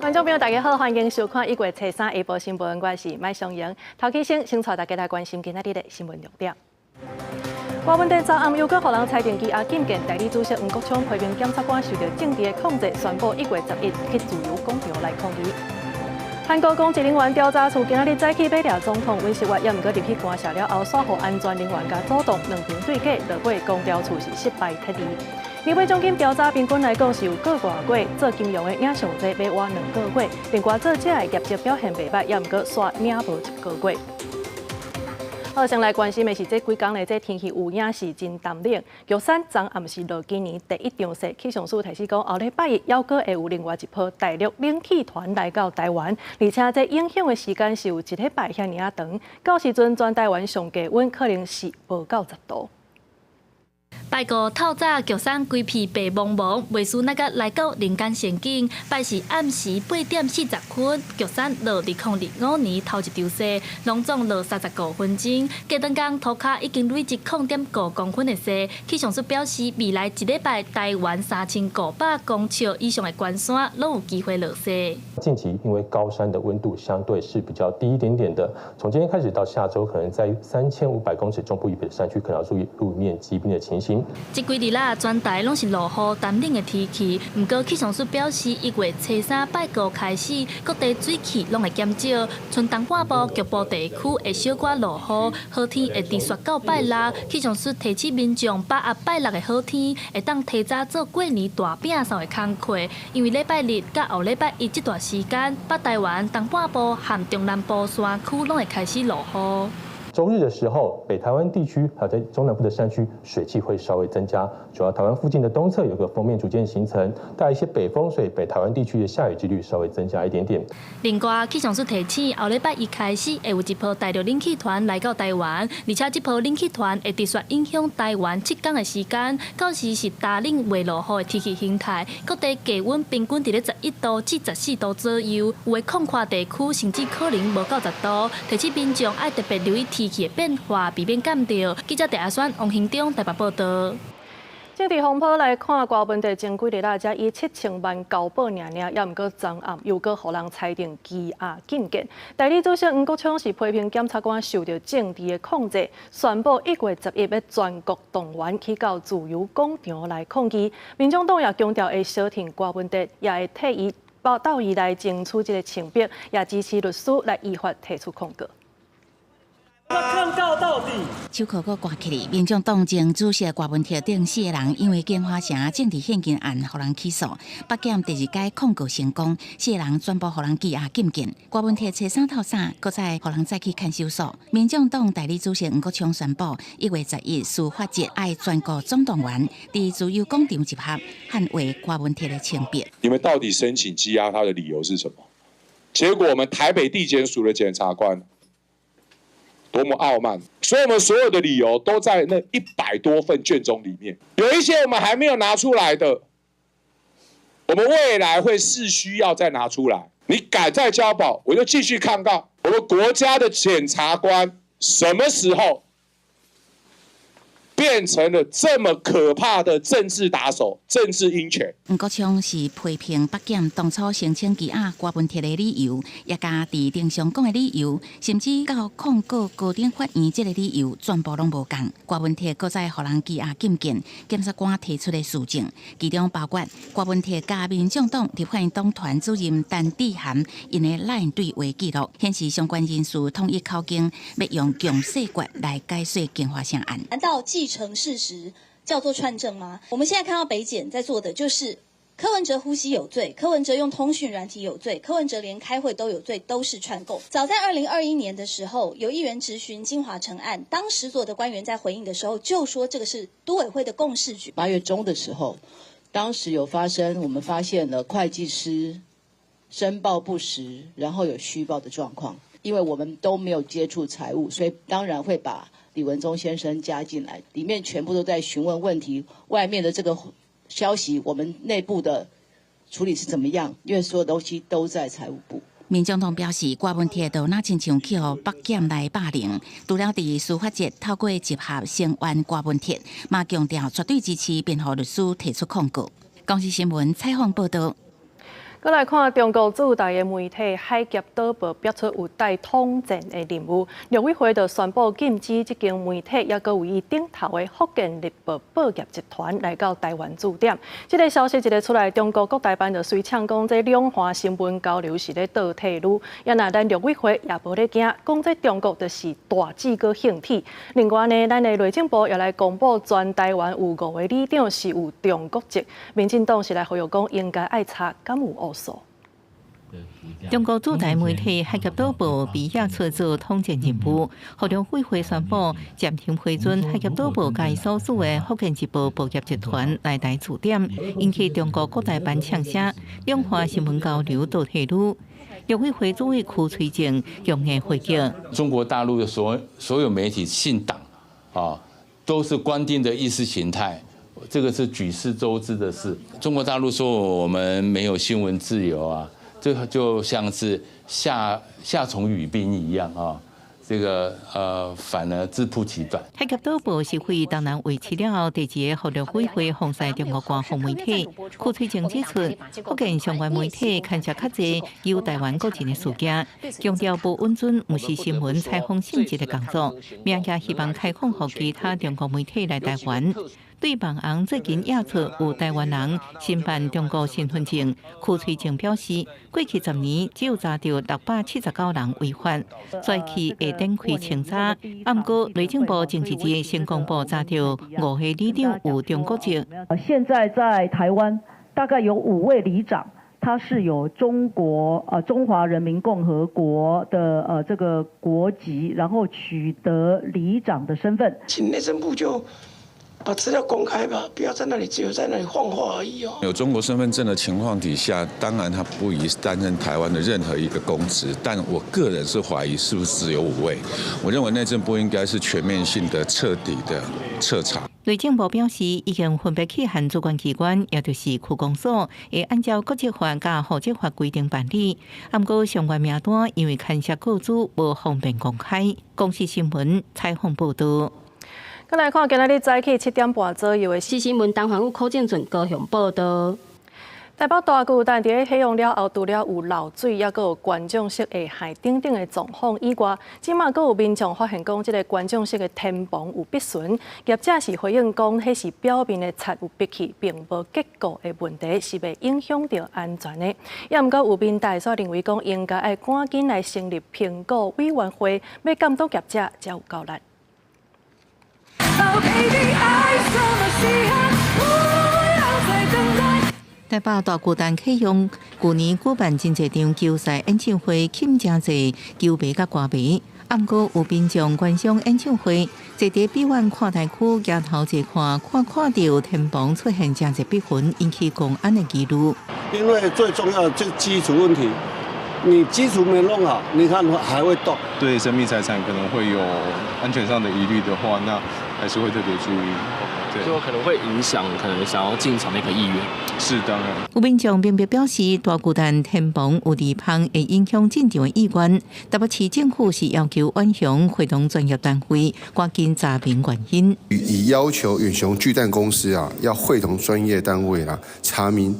观众朋友，大家好，欢迎收看1月初3下晡新闻，我是麦尚莹。头起先带大家来关心今仔日的新闻重点。柯文哲昨暗又搁互人裁定其阿进见代理主席黄国昌批评检察官受到政治的控制，宣布1月11日去自由广场来抗议。韩国公职人员调查处今仔日早起要抓总统温室外，也毋过入去干涉了后，煞互安全人员甲阻挡，两边对决，落尾公调处是失败脱离。立委奖金调查平均来讲是有过外过，做金融的影上济要活2个月，另外做这的业绩表现袂歹，也毋过刷领无1个月。好，先来关心的是这几天的这天气有影是真淡冷。玉山昨暗时落今年第一场雪，气象署提示讲，后礼拜一还阁会有另外一波大陆冷气团来到台湾，而且这影响的时间是有1礼拜遐尔长，到时阵全台湾上低温可能是无到10度。拜五透早，玉山规片白茫茫，未输那个来到人间仙境。拜是暗时8点40分，玉山落2005年头一场雪，拢总落35分钟。加长江涂骹已经累积0.5公分的雪。气象署表示，未来1礼拜台湾3500公尺以上的关山，拢有机会落雪。近期因为高山的温度相对是比较低一点点的，从今天开始到下周，可能在3500公尺中部以北的山区，可能要注意路面积冰的情形。这几日啦，全台拢是落雨淡冷的天气。不过气象署表示，1月初3拜五开始，各地水汽拢会减少，春东半部局部地区会小可落雨，好天会持续到拜6。气象署提醒民众，把握拜6的好天，会当提早做过年大饼扫的工课，因为礼拜日甲后礼拜一这段时间，北台湾东半部和中南部山区拢会开始落雨。周日的时候，北台湾地区还有在中南部的山区，水汽会稍微增加。主要台湾附近的东侧有个锋面逐渐形成，带来一些北风，所以北台湾地区的下雨几率稍微增加一点点。另外，气象署提醒，后礼拜一开始会有一波大陆冷气团来到台湾，而且这波冷气团会持续影响台湾7天的时间，到时是大冷未落雨的天气形态。各地低温平均伫咧11度至14度左右，有的空旷地区甚至可能无到10度。提醒民众爱特别留意天气的变化，避免感冒。记者陈阿选、王兴忠台北报道。政治风波来看，柯文哲前几日啦，才以7000万交保尔，也毋过昨暗又搁互人裁定羁押禁见。代理主席黄国昌是批评检察官受到政治的控制，宣布1月11日要全国动员去到自由广场来抗议。民众党也强调会小挺柯文哲，也会替伊到伊来争取这个清白，也支持律师来依法提出控告。抗告到底！手铐搁挂起来，民众党前主席柯文哲等4个人因为金华城政治献金案，互人起诉。北检第2届控告成功，4个人宣布互人羁押禁见。柯文哲初3透早，搁再互人再去看守所。民众党代理主席黄国昌宣布，1月11日司法节爱全国总动员，伫自由广场集合，捍卫柯文哲的清白。你们到底申请羁押他的理由是什么？结果我们台北地检署的检察官。多么傲慢！所以我们所有的理由都在那100多份卷宗里面，有一些我们还没有拿出来的，我们未来会是需要再拿出来。你敢再交保，我就继续抗告。我们国家的检察官什么时候变成了这么可怕的政治打手、政治鹰犬？黄国昌是批评北检当初申请羁押柯文哲的理由，也加伫庭上讲的理由，甚至到控告高等法院这个理由，全部拢无共。柯文哲搁再互人羁押禁见，检察官提出的事证，其中包括柯文哲加民众党立法院党团主任陈志涵因的LINE对话记录，显示相关人士统一口径，要用强势决来解释金华城案。难道继承事实叫做串证吗？我们现在看到北检在做的就是柯文哲呼吸有罪，柯文哲用通讯软体有罪，柯文哲连开会都有罪，都是串供。早在2021年的时候，有议员质询金华城案，当时所有的官员在回应的时候就说这个是都委会的共识局。8月中的时候，当时有发生，我们发现了会计师申报不实，然后有虚报的状况。因为我们都没有接触财务，所以当然会把李文忠先生加进来，里面全部都在询问问题，外面的这个消息，我们内部的处理是怎么样？因为所有东西都在财务部。民众党表示，柯文哲都那亲像去互北检来霸凌，除了伫司法节透过集合声援柯文哲，嘛强调绝对支持辩护律师提出控告。公视新闻采访报道。再来看中国驻台的媒体海峡岛报标出有带统战的任务，陆委会就宣布禁止这间媒体也搁为伊顶头的福建日报报业集团来到台湾驻点。这个消息一个出来，中国国台办就随呛讲，这两岸新闻交流是咧倒退路，也那咱陆委会也无咧惊，讲这中国就是大智搁兴体。另外呢，咱的内政部也来公布，全台湾有5位里长是有中国籍，民进党是来呼吁讲应该爱查敢有误。中国驻台媒体海峡岛报比亚出做统战任务，互陆委会宣布暂停批准海峡岛报介所属的福建日报报业集团来台驻点，引起中国国台办呛声，两岸新闻交流倒退路。陆委会主委邱垂正强硬回击：中国大陆的所有媒体信党啊，都是官定的意识形态。这个是举世周知的事。中国大陆说我们没有新闻自由啊，这个就像是夏虫语冰一样啊。这个反而自曝其短。海峡岛报是会当然维持了第2个陆委会封杀中国官方媒体。邱垂正指出，福建相关媒体牵涉较侪由台湾国情的事件，强调不稳准不是新闻采访性质的工作，并且希望开放给其他中国媒体来台湾。对网红最近压出有台湾人申办中国身份证，邱垂正表示，过去10年只有查到679人违法，再去下展开清查。不过内政部前一日先公布查到5位里长有中国籍。现在在台湾大概有5位里长，他是有中华人民共和国的这个国籍，然后取得里长的身份。请内政部就把资料公开吧，不要在那里只有在那里晃话而已哦。有中国身份证的情况底下，当然他不宜担任台湾的任何一个公职，但我个人是怀疑是不是只有5位。我认为内政部应该是全面性的、彻底的彻查。内政部表示，已经分别去函主管机关，也就是区公所，会按照国籍法甲户籍法规定办理。不过相关名单因为牵涉个资，无方便公开。公视新闻采访报道。再来看今仔日早起7点半左右的新闻东环有柯建准高雄报道。台北大巨蛋伫咧启用了后，除了有漏水，也阁有观众席下海顶顶的状况以外，即马阁有民众发现讲，即个观众席的天棚有壁损，业者是回应讲，迄是表面的漆有逼起，并无结构的问题，是袂影响到安全的。也毋过有民代所认为讲，应该要赶紧来成立评估委员会，要监督业者才有够力。台北大巨蛋启用，去年举办真侪场球赛演唱会，吸引真侪球迷甲歌迷。不过有民众观赏演唱会，坐伫比湾看台区抬头一看，看到天棚出现真侪壁痕，引起公安的疑虑。因为最重要的这个基础问题。你基础没弄好，你看还会动。对生命财产可能会有安全上的疑虑的话，那还是会特别注意。对，就可能会影响可能想要进场的一个意愿。是当然。有民众并表示，大巨蛋天棚有地方会影响进场的意愿。台北市政府是要求远雄会同专业单位赶紧查明原因。已要求远雄巨蛋公司要会同专业单位查明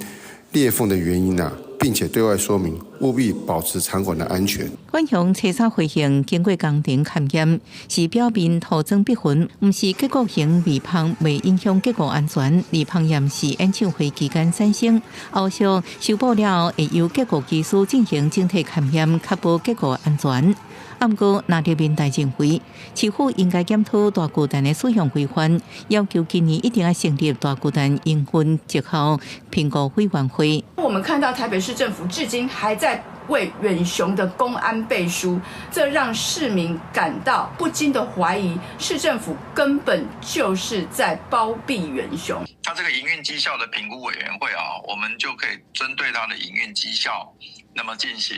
裂缝的原因并且对外说明，务必保持场馆的安全。远雄车纱回应经过工程勘验，是表面涂装壁痕，不是结构型裂缝，未影响结构安全。裂缝验是演唱会期间产生，后续修补了后，会由结构技师进行整体勘验，确保结构安全。不过，那人民代认为，市府应该检讨大巨蛋的使用规范，要求今年一定要成立大巨蛋营运绩效评估委员会。我们看到台北市政府至今还在为远雄的公安背书，这让市民感到不禁的怀疑，市政府根本就是在包庇远雄。它这个营运绩效的评估委员会我们就可以针对它的营运绩效，那么进行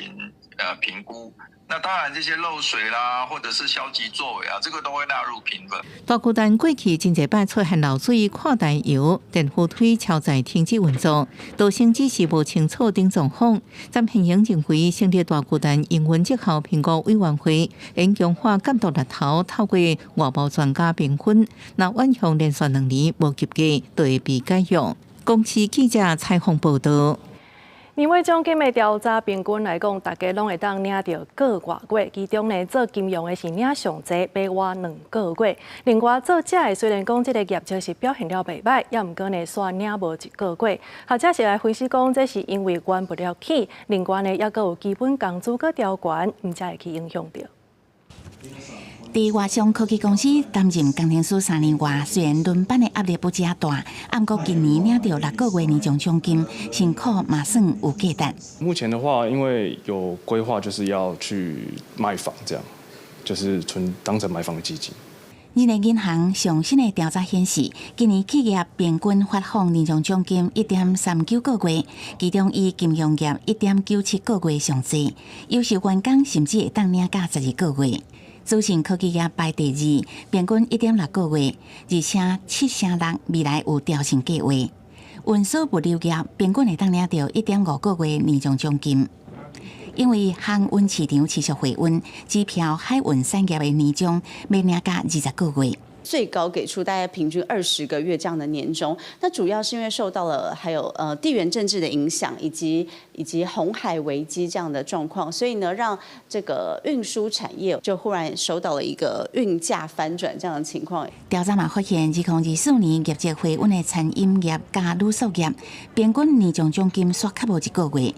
评估。那当然，这些漏水啦，或者是消极作为这个都会纳入评分。大巨蛋过去真侪摆出现漏水、看台油、电扶梯超载停止运作，都甚至是无清楚等状况。暂平营认为，成立大巨蛋营运绩效评估委员会，应强化监督力头，透过外部专家评分，那远雄连续2年无及格，就会被解约。公视记者采访报道。年尾奖金的调查，平均来讲，大家拢会当领到个外月，其中呢，做金融的是领上济，白活2个月。另外，做假的虽然讲这个业绩是表现了袂歹，也毋过呢，煞领无1个月。学者是来分析讲，这是因为关不了起，另外呢，也阁有基本工资阁调悬，毋才会去影响到。伫外商科技公司担任工程师3年外，虽然轮班的压力不遮大，不过今年领到6个月年终奖金，辛苦嘛算有价值。目前的话，因为有规划，就是要去卖房，这样就是当成买房的基金。日内银行上新的调查显示，今年企业平均发放年终奖金1.39个月，其中以金融业1.97个月上济，优秀员工甚至会当领到12个月。资讯科技业排第2，平均1.6个月，而且7.6%未来有调升计划。运输物流业平均会当领到1.5个月年终奖金。因为航运市场持续回温，机票海运产业的年终要领到20个月。最高给出大概平均20个月这样的年终，那主要是因为受到了还有地缘政治的影响，以及红海危机这样的状况，所以呢，让这个运输产业就忽然受到了一个运价翻转这样的情况。调查嘛发现，2024年业绩回温的餐饮业加旅宿业，平均年终奖金煞较无1个月。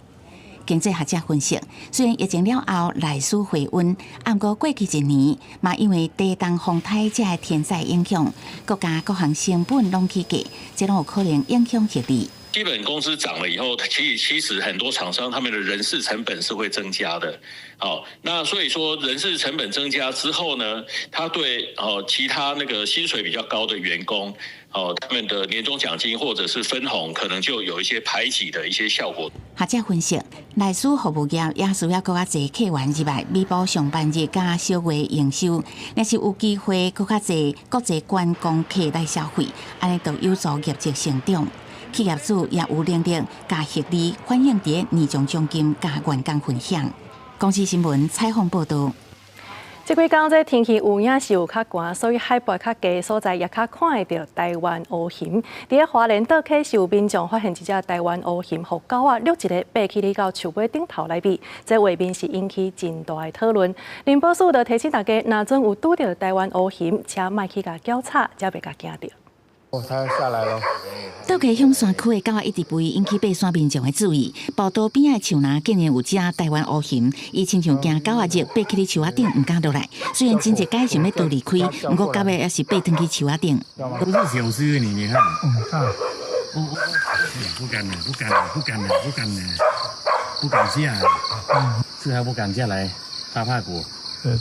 经济学者分析，虽然疫情了后内需回温，不过过去1年嘛因为地动风台这的天灾影响，国家各项成本拢起价，这拢有可能影响获利。基本工资涨了以后，其实很多厂商他们的人事成本是会增加的。好，那所以说人事成本增加之后呢，他对其他那个薪水比较高的员工，他们的年终奖金或者是分红，可能就有一些排挤的一些效果。学者分析，内需服务业也需要更加侪客源入来弥补上班日加小月营收，若是有机会更加侪国际观光客来消费，安尼就有助业绩成长。企业主也有能力加获利反映伫年终奖金加员工分享。公司新闻采访报道。这几天这天气有影是有较寒，所以海拔较低的所在也较看会到台湾乌蠅。伫花莲岛溪是有民众发现一只台湾乌蠅，互狗仔掠一个爬起哩到树尾顶头来比，这画面是引起真大的讨论。林保署就提醒大家，若真有拄到台湾乌蠅，请莫去甲搅吵，才袂甲惊到。它下来了。岛溪向山区的狗仔一直吠，引起爬山民众的注意。步道边的树林竟然有只台湾乌蠅，伊亲像惊狗仔热，爬起哩树仔顶，唔敢落来。虽然真济解想要逃离开，不过到尾也是爬登去树仔顶。不是小事，你看。不敢了，不敢了，不敢了，不敢了，不敢下来。是还不敢下来，怕过。对。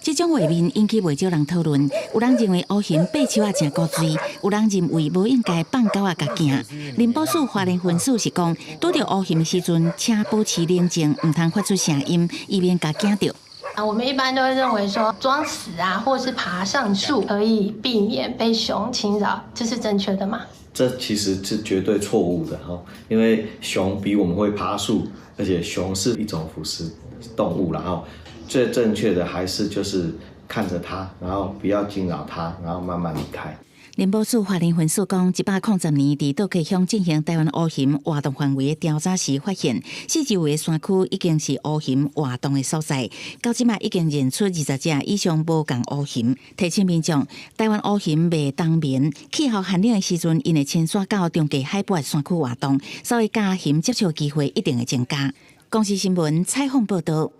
这种画面引起袂少人讨论，有人认为乌蠅爬树仔真古锥，有人认为无应该放狗仔甲惊。林保署花莲分署是讲，拄到乌蠅的时阵，请保持冷静，唔通发出声音，以免甲惊到。我们一般都会认为说装死啊，或是爬上树可以避免被熊侵扰，这是正确的吗？这其实是绝对错误的哈，因为熊比我们会爬树，而且熊是一种腐食动物，然后最正确的还是就是看着它，然后不要惊扰它，然后慢慢离开。林保署花莲分署讲，110年伫岛溪乡进行台湾乌蠅活动范围的调查时，发现四周围山区已经是乌蠅活动的所在。到即卖已经认出20只以上无共乌蠅，提醒民众，台湾乌蠅袂当眠，气候寒冷的时阵，因会迁徙到中继海拔山区活动，所以甲蠅接触的机会一定会增加。公司新闻采访报道。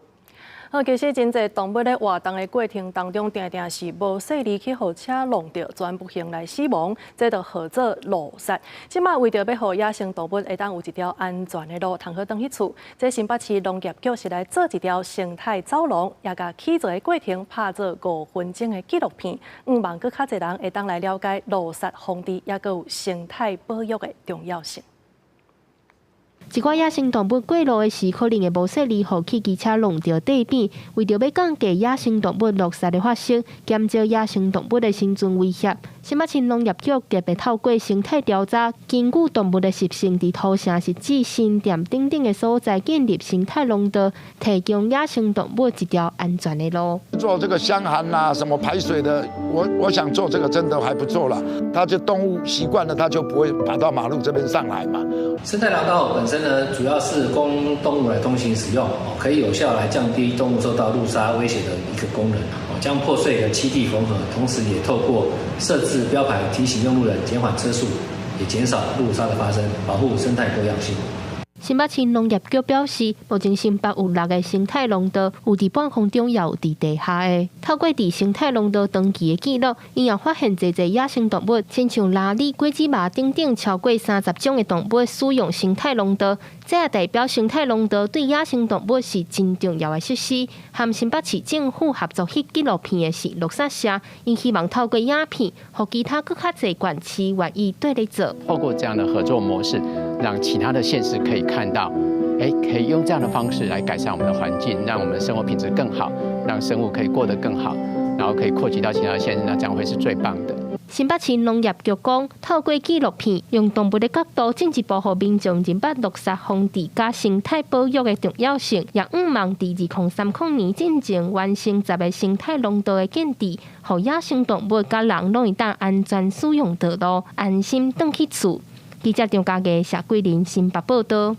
其实真侪动物咧活动的过程当中，定定是无细力去互车弄着，全部行来死亡，这就号做路杀。即卖为着要互野生动物会当有一条安全的路，通好转去厝，这新北市农业局是来做一条生态走廊，也甲起造的过程拍做5分钟的纪录片，希望更较侪人会当来了解路杀防治，也有生态保育的重要性。一寡野生动物过路的时，可能会无细力，互去机车弄到地面。为着要降低野生动物落杀的发生，减少野生动物的生存威胁，新北市农业局特别透过生态调查，根据动物的习性，伫土城实质新店等等的所在建立生态农道，提供野生动物一条安全的路。做这个箱涵啊，什么排水的，我想做这个真的还不错了。它就动物习惯了，它就不会爬到马路这边上来嘛。生态廊道本身呢，主要是供动物来通行使用，可以有效来降低动物受到路杀威胁的一个功能。将破碎的栖地缝合，同时也透过设置标牌提醒用路人减缓车速，也减少路杀的发生，保护生态多样性。新北市农业局表示，目前新北有6个生态农道，有伫半空中，也有伫地下的。透过伫生态农道登记的记录，因也发现侪野生动物，亲像拉里、果子麻等等超过30种的动物使用生态农道。这也代表生态农道对野生动物是真重要的设施。和新北市政府合作翕纪录片的是绿色社，因希望透过影片，和其他更较侪县市愿意对咧做。透过这样的合作模式，让其他的县市可以看到，可以用这样的方式来改善我们的环境，让我们的生活品质更好，让生物可以过得更好，然后可以扩及到其他的县市，那这样会是最棒的。新北市农业局讲，透过纪录片，用动物的角度进一步，互民众明白绿色荒地加生态保育的重要性，也希望伫2030年进前完成10个生态农道的建制，互野生动物甲人拢会当安全使用道路，安心回去厝。记者张家佳、谢桂林新北报道。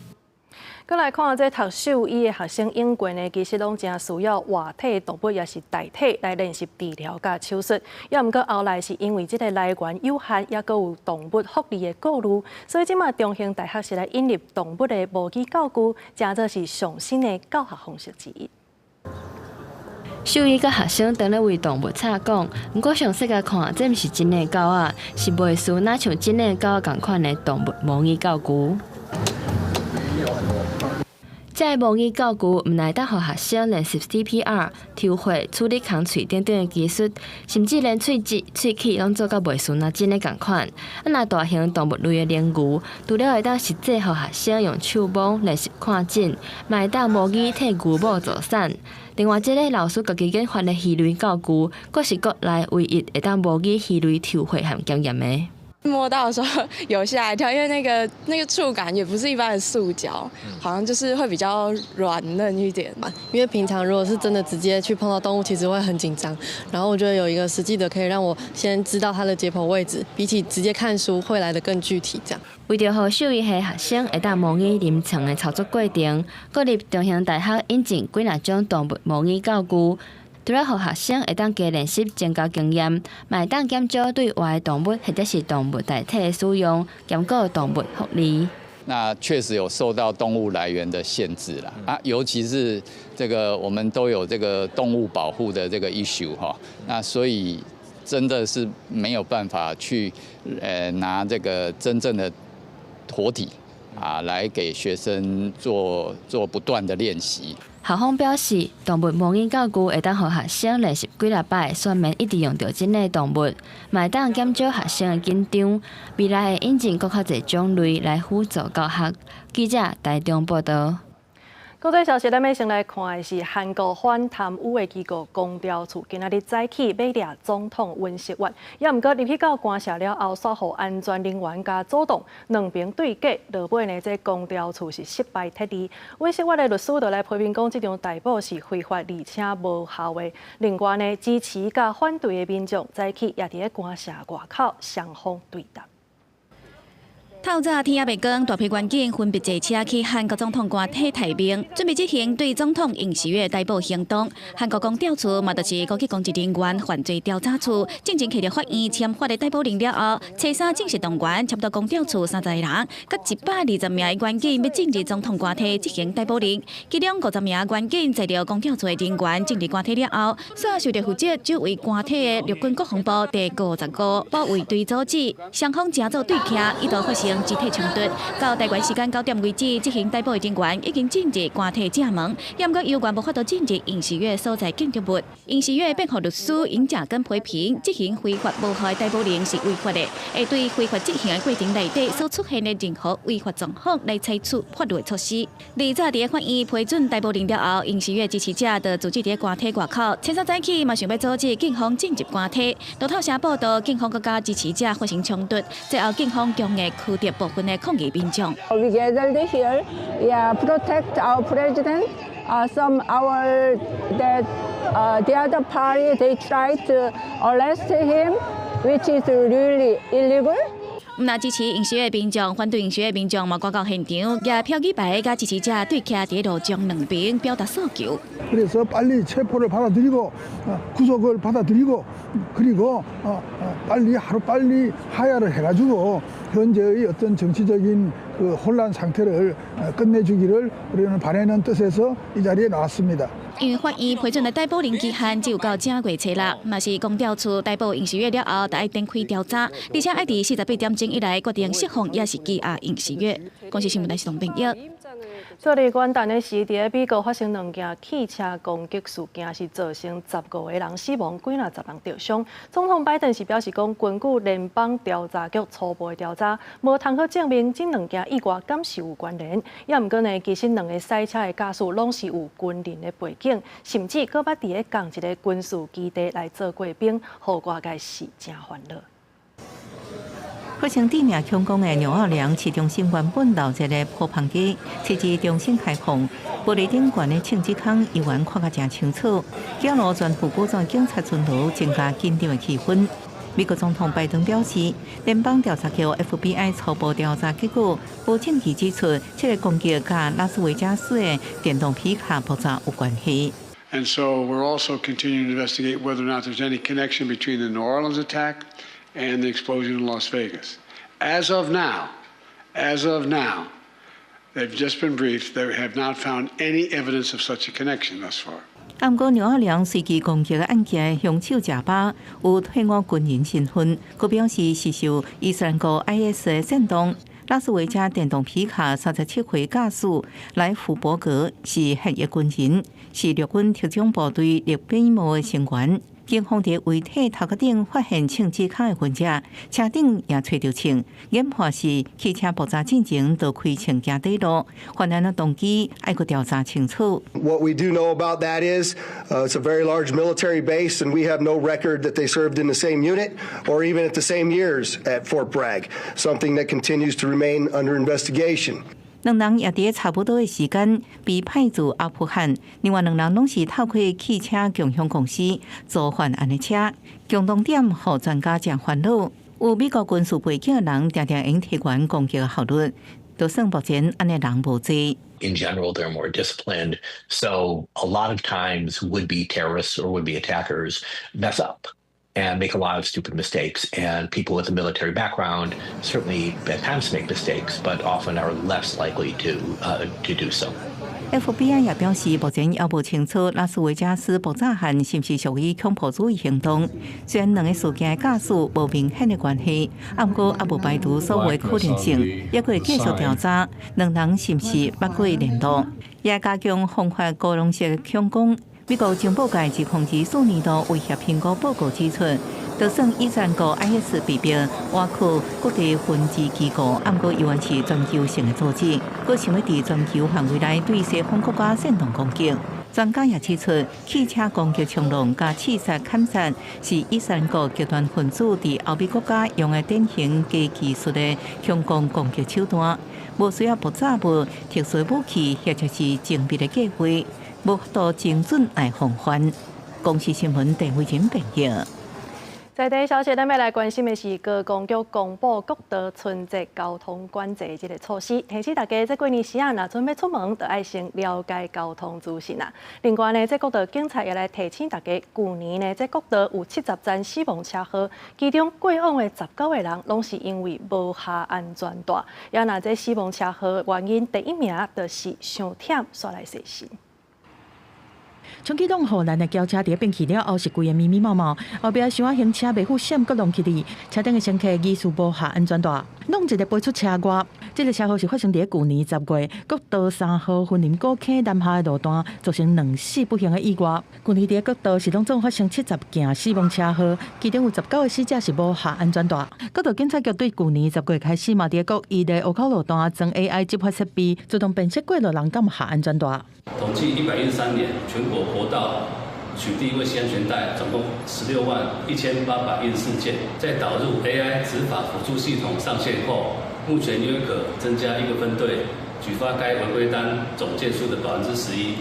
再来看这读兽医的学生英quyền呢，其實攏真需要活體動物也是代替來練習治療甲手術。也毋過後來是因為這個來源有限，也閣有動物福利的顧慮，所以即馬中興大學是來引入動物的模擬教具，真做是上新的教學方式之一。獸醫甲學生當咧為動物插講，毋過詳細甲看，這毋是真的狗仔，是袂輸哪像真的狗仔共款的動物模擬教具。這個模擬教具毋來得互學生練習 CPR、抽血、處理空喙等等的技術，甚至連喙舌、喙齒攏做甲袂輸那真的共款。若大型動物類的練牛，除了會當實際互學生用手摸練習看診，嘛會當模擬替牛母做產。另外，這個老師家己研發的魚類教具，閣是國內唯一會當模擬魚類抽血和檢驗的。摸到的时候有吓一跳，因为那个触感也不是一般的塑胶，好像就是会比较软嫩一点嘛。因为平常如果是真的直接去碰到动物，其实会很紧张。然后我觉得有一个实际的可以让我先知道它的解剖位置，比起直接看书会来得更具体。这样。为着让兽医系学生会当模拟临床的操作过程，国立中兴大学引进几若种动物模拟教具。除了让學生會當加練習增加經驗，嘛會當減少對外的動物或者是動物代替的使用，兼顧動物福利。那確實有受到動物來源的限制啦，尤其是這個我們都有這個動物保護的這個 issue 哈，那所以真的是沒有辦法去拿這個真正的活體來給學生做不斷的練習。校方表示，動物模擬教具會當讓學生練習幾禮拜，避免一直用到真的動物，嘛會當減少學生的緊張。未來會引進更較儕種類來輔助教學。記者台中報道。國際消息，咱要先來看的是韓國反貪污的機構公調處，今仔日早起要掠總統尹錫悅，也毋過入去到官舍了後，煞互安全人員加阻擋，兩邊對決，落尾呢，這公調處是失敗脫離。尹錫悅的律師就來批評講，這場逮捕是非法而且無效的。另外呢，支持加反對的民眾早起也佇官舍外口雙方對答。透早天也未光，大批員警分別坐車去韓國總統官邸提名，準備執行對總統尹錫悅逮捕行動。韓國公調處嘛，就是高級公職人員犯罪調查處，正前去到法院簽發的逮捕令了後，車三正式動員，差不多公調處30個人，甲120名的員警要進入總統官邸執行逮捕令。其中50名員警載着公調處的人員進入官邸了後，所受到負責就為官邸的陸軍國防部第55保衛隊組織，雙方正做對徛，一度發生生肢体冲突。到台湾时间9点为止，执行逮捕的人员已经进入关体正门，也毋过有关无法度进入刑事院所在建筑物。刑事院辩护律师尹正根批评，执行非法无效的逮捕令是违法的，会对非法执行的过程内底所出现的任何违法状况来采取法律的措施。而早伫法院批准逮捕令了后，刑事院支持者就组织伫关体外口，前早早起嘛想要阻止警方进入关体。路透社报道，警方佮加支持者发生冲突，最后警方强硬驱逐部分的抗议民众。We gathered here, protect our president. Some our that the other party they tried to arrest him, which is really illegal. 唔那支持刑事的民众，反对刑事的民众嘛赶到现场，也票举牌甲支持者对徛伫路中两边表达诉求。 그래서 빨리 체포를 받아들이고 구속을 받아들이고 그리고 빨리 하루빨리 하야를 해가지고 현재의 어떤 정치적인 그 혼란 상태를 끝내주기를 우리는 바라는 뜻에서 이 자리에 나왔습니다. 因为法院批准的逮捕令期限只有到正月初6，嘛是公调处逮捕刑事院了后，就要展开调查，而且要伫48点钟以来决定释放，也是羁押刑事院。公司新闻台是董炳耀。 昨日元旦的时，伫美国发生2件汽车攻击事件，是造成15个人死亡，几若10人受伤。总统拜登是表示讲，根据联邦调查局初步的调查，无通好证明这2件意外敢是有关联。也毋过呢，其实2个赛车的驾驶拢是有军人的背景，甚至搁捌伫咧共一个军事基地来做过兵，互外界是真欢乐。 发生致命枪击的纽奥良市中心原本留一个铺棚街，设置重新开放，玻璃顶悬的枪支孔依然看甲真清楚。警路全副武装警察巡逻，增加紧张的气氛。美国总统拜登表示，联邦调查局 FBI 初步调查结果，无证据指出这个攻击甲拉斯维加斯的电动皮卡爆炸有关系。 And so we're also continuing to investigate whether or not there's any connection between the New Orleans attack and the explosion in Las Vegas. As of now, they've just been briefed. They have not found any evidence of such a connection thus far. 不过，纽奥良随机攻击的案件的凶手贾巴有退伍军人身份，佢表示是受伊斯兰国 IS 的煽动。拉斯维加电动皮卡37岁驾驶莱福伯格是现役军人，是陆军特种部队列兵模的成员。 警方伫遗体头壳顶发现枪支孔的痕迹，车顶也找到枪，研判是汽车爆炸进前就开枪行底路，犯案的动机要搁调查清楚。What we do know about that is it's a very large military base, and we have no record that they served in the same unit or even at the same years at Fort Bragg. Something that continues to remain under investigation. 2人也伫差不多的时间被派驻阿富汗，另外2人拢是透过汽车共享公司租犯案的车，共同点互专家真烦恼。有美国军事背景的人常常用提悬攻击的效率，就算目前安尼人无济。 In general, they're more disciplined. So a lot of times would-be terrorists or would-be attackers mess up and make a lot of stupid mistakes. And people with a military background certainly at times make mistakes, but often are less likely to do so. FBI 也表示，目前也无清楚拉斯维加斯爆炸案是不是属于恐怖主义行动。虽然2个事件的假使无明显的关系，不过也无排除所谓可能性，也会继续调查2人是不是捌过联络，也加强防范高容式枪攻。美国情报界指控制4年度威胁评估报告指出，就算伊斯兰国 IS 被逼挖苦各地分支机构，不过依然是全球性的组织，佮想要伫全球范围内对西方国家煽动攻击。专家也指出，汽车攻击冲动加刺杀砍杀是伊斯兰国极端分子伫欧美国家用的典型低技术的强攻攻击手段，无需要爆炸物、特殊武器或者是精密的计划。 无法度精准来防范。公司新闻陈慧珍报道。在地消息，咱要来关心的是高公局公布国道春节交通管制这个措施，提醒大家，这过年时啊，若准备出门，就要先了解交通资讯啊。另外呢，这国道警察也来提醒大家，去年呢，这国道有70站死亡车祸，其中过往的19个人，拢是因为无下安全带。也那这死亡车祸原因第1名，就是伤忝煞来实施。 冲启动后，咱的轿车伫变去了后是规个密密麻麻，后壁想要行车袂赴闪，搁弄起哩，车顶的乘客疑似无下安全带。弄一个飞出车外。这个车祸是发生在去年10月，国道3号云林古坑南下的路段，造成2死不幸的意外。去年在国道是拢总发生70件死亡车祸，其中有19个死者是无下安全带。国道警察局对去年10月开始嘛，在各一的路口路段装 AI 执法设备，自动辨识过路人敢下安全带。统计113年，全国国道取缔未系安全带总共161814件，在导入 AI 执法辅助系统上线后，目前约可增加1个分队举发该违规单总件数的11%。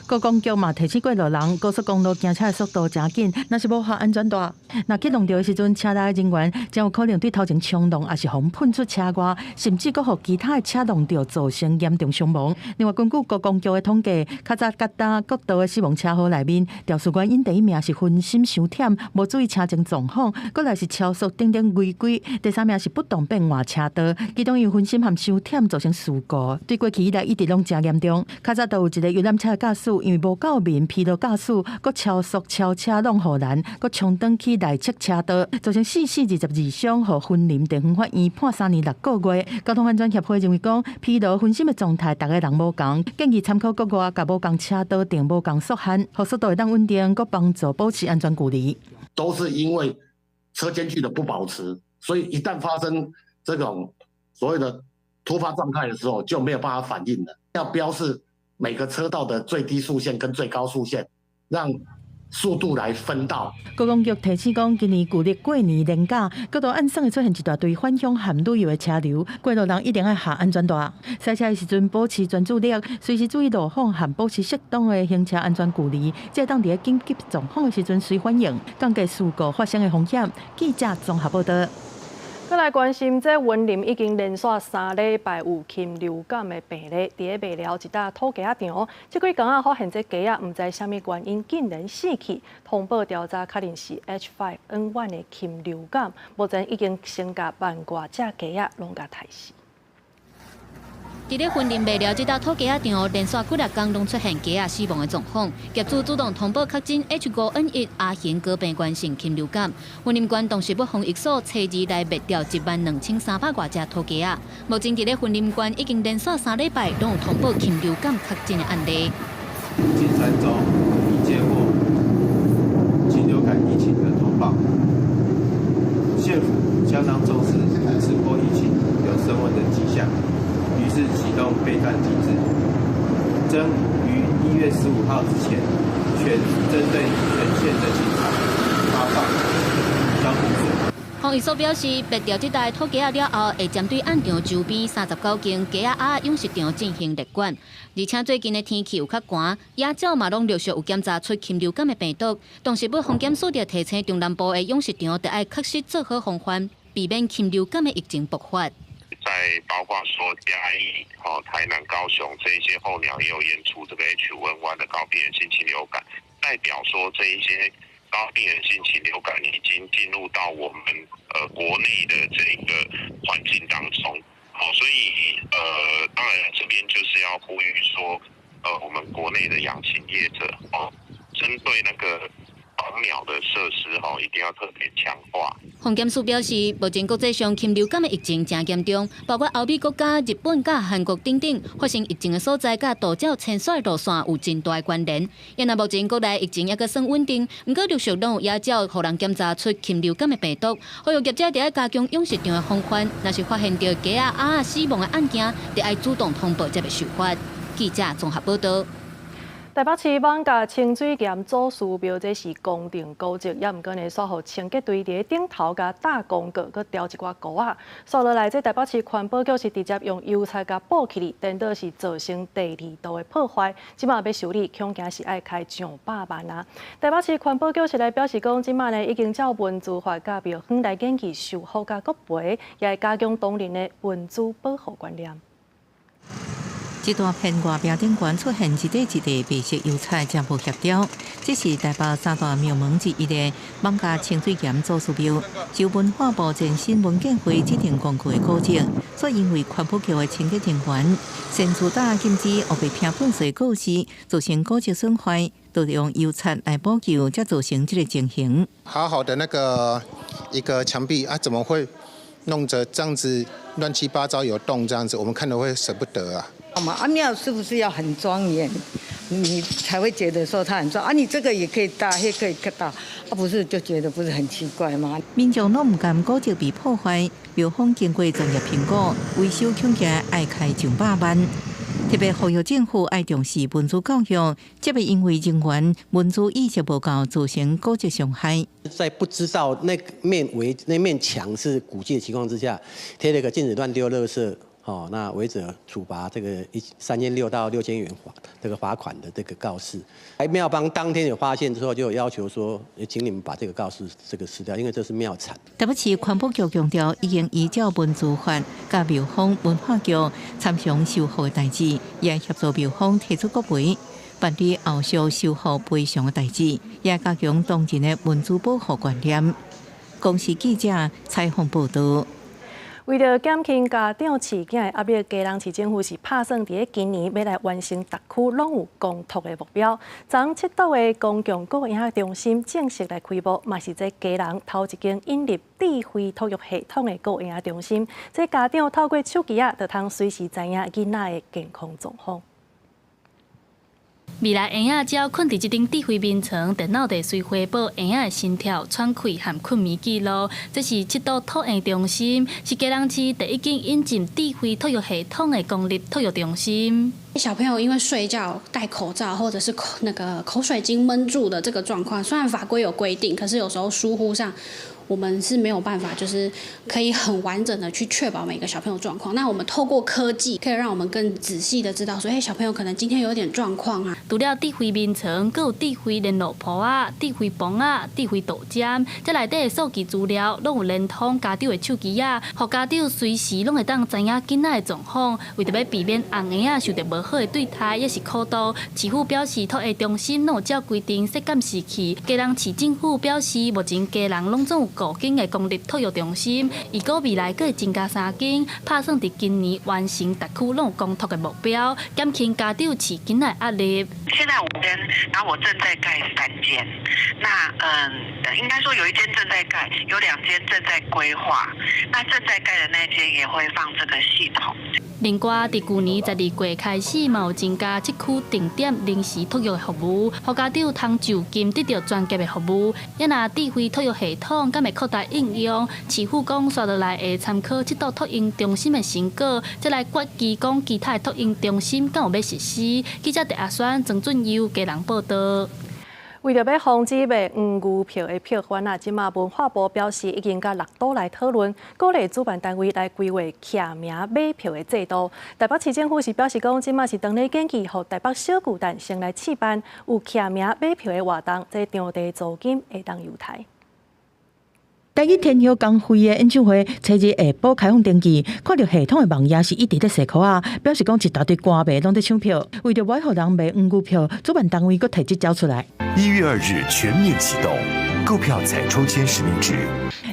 高公局嘛提醒过路人，高速公路行车的速度真紧，若是无下安全带，若启动着的时阵，车内的人员将有可能对头前冲动，也是互喷出车外，甚至佫互其他的车撞着造成严重伤亡。另外，根据高公局的统计，较早各大国道的死亡车祸内面，肇事原因第一名是分心伤忝，无注意车前状况，过来是超速等等违规，第三名是不当变换车道，其中因分心和伤忝造成事故，对过去以来一直拢真严重。较早都有一个游览车的驾驶。因为无够面，疲劳驾驶，佮超速超车弄互难，佮冲转去内侧车道，造成4死22伤，互云林地方法院判3年6个月。交通安全协会认为讲，疲劳分心的状态，大家人无共，建议参考国外甲无共车道定无共速限，互速度会当稳定，佮帮助保持安全距离。都是因为车间距的不保持，所以一旦发生这种所谓的突发状态的时候，就没有办法反应了。要标示每个车道的最低速限跟最高速限，让速度来分道。高公局提醒讲，今年旧历过年连假，各道岸上会出现一大堆返乡和旅游的车流，过路人一定要下安全带。赛车的时阵保持专注力，随时注意路况和保持适当的行车安全距离，才当在紧急状况的时阵随反应，降低事故发生的风险。记者综合报道。再来关心，这云林已经连续3礼拜有禽流感的病例，伫个卖了一搭土鸡仔场，这几天发现这鸡仔唔知什么原因竟然死去，通报调查确认是 H5N1 的禽流感，目前已经先甲万外只鸡仔拢甲杀死。伫咧云林卖了这搭土鸡仔场，连续几日天拢出现鸡仔死亡的状况，业主主动通报确诊 H5N1 亚型高病原性禽流感。云林县动植物防疫所初二来灭掉12300多只土鸡仔。目前伫咧云林县已经连续3礼拜拢有通报禽流感确诊的案例。近3周已接获禽流感疫情的通报，县府相当重视此波疫情有升温的迹象。于是启动备战机制，将于1月15号之前，针对全县的警察发放消毒水。防疫所表示，灭掉这台土鸡仔了后，会针对案场周边39间鸡仔鸭养殖场进行列管，而且最近的天气有较寒，鸭鸟嘛拢陆续有检查出禽流感的病毒。动植物防检署就提醒中南部的养殖场，得爱确实做好防范，避免禽流感的疫情爆发。在包括说嘉义、台南、高雄这一些候鸟也有验出这个 H5N1 的高病原性禽流感，代表说这一些高病原性禽流感已经进入到我们国内的这个环境当中。好，所以当然这边就是要呼吁说，我们国内的养禽业者针对那个防鸟的设施一定要特别强化。防检署表示，目前国际上禽流感的疫情真严重，包括欧美国家、日本、甲韩国等等，发生疫情的所在，甲岛礁迁徙路线有真大的关联。因为目前国内疫情还阁算稳定，不过陆续拢有野鸟互人检查出禽流感的病毒。呼吁业者得要加强养殖场的防范，若是发现到鸡鸭鸭死亡的案件，得要主动通报才袂受罚。记者综合报道。台北市艋舺清水岩祖师庙，这是公定古迹，也毋过呢，煞互清洁队伫顶头甲大公告，佮雕一寡鼓仔。扫落来，这台北市环保局是直接用油漆甲补起哩，等到是造成第2度的破坏。即马要修理，恐惊是爱开上百万啊！台北市环保局是来表示讲，即马呢已经照文字法甲庙方来建议修复甲搁赔，也会加强当年的文字保护观念。这段片外标顶悬出现一块白色油彩，真无协调。这是台北三大庙门之一的艋舺清水岩祖师庙，受文化部前新文建会指定公告的古迹，所以因为环保局的清洁人员先处打禁止或被喷喷水告示，造成古迹损坏，都用油漆来补救，才造成这个情形。好好的一个墙壁啊，怎么会弄着这样子乱七八糟有洞这样子，我们看了会舍不得啊。庙是不是要很庄严，你才会觉得说它很壮啊？你这个也可以大，也可以大，不是就觉得不是很奇怪吗？民众都唔甘古迹被破坏，庙方经过专业评估，维修恐价要开上百万。特别呼吁政府要重视文字教育，这被因为人员文字意识不够，造成古迹伤害。在不知道那面墙是古迹的情况之下，贴了一个禁止乱丢垃圾。那违者处罚这个3600到6000元这个罚款的这个告示。庙方当天有发现之后，就有要求说，请你们把这个告示这个撕掉，因为这是庙产。台北市环保局强调，已经依照文字法，甲庙方文化局参详修复的代志，也协助庙方提出国赔，办理后续修复赔偿的代志，也加强当前的文字保护观念。公司记者采访报道。为了减轻家长饲囝的压力，基隆市政府是打算伫今年要来完成特区拢有公托的目标。昨7度的公共顾婴中心正式来开幕，嘛是在基隆头一间引入智慧托育系统的顾婴中心。这家长透过手机就通随时知影囡仔的健康状况。未来婴仔只要困伫这顶智慧面床，电脑就随回报婴仔的心跳、喘气和困眠记录。这是7度托婴中心，是基隆市第一间引进智慧托育系统的公立托育中心。小朋友因为睡觉戴口罩，或者是口水巾闷住的这个状况，虽然法规有规定，可是有时候疏忽上。我们是没有办法，就是可以很完整的去确保每个小朋友状况。那我们透过科技，可以让我们更仔细的知道说，小朋友可能今天有点状况啊。除了智慧面床，还有智慧联络簿啊、智慧磅啊、智慧导针，这内底的数据资料，拢有连通家长的手机啊，让家长随时拢会当知影囡仔的状况。为着要避免红婴仔受到无好的对待，也是苦度，市府表示托育中心拢有照规定设监视器。基隆市政府表示，目前基隆拢总有5间的公立托育中心，如果未来再增加3间，打算伫今年完成特区拢有公托的目标，减轻家长饲囡仔的压力。现在5间，然后我正在盖3间，那应该说有1间正在盖，有2间正在规划，那正在盖的那间也会放这个系统。另外，伫去年12月开始，嘛有增加7区定点临时托育服务，让家长通就近得到专业的服务。也若智慧托育系统敢会扩大应用，市府讲刷落来会参考7度托婴中心的成果，再来决议讲其他的托婴中心敢有要实施。记者陈阿轩、曾俊佑基隆报道。为着要防止卖黄牛票的票贩即马文化部表示已经甲6都来讨论，鼓励主办单位来规划徛名买票的制度。台北市政府是表示讲，即马是当日建议，予台北小巨蛋先来试办有徛名买票的活动，这场地租金会当优待。台语天后江蕙的演唱会，初日下晡开放登记，看到系统的网页是一直在洗裤啊，表示讲一大堆歌迷拢在抢票，为着不要让人买黄牛票，主办单位佫提这招出来。1月2日全面启动，购票采抽签实名制。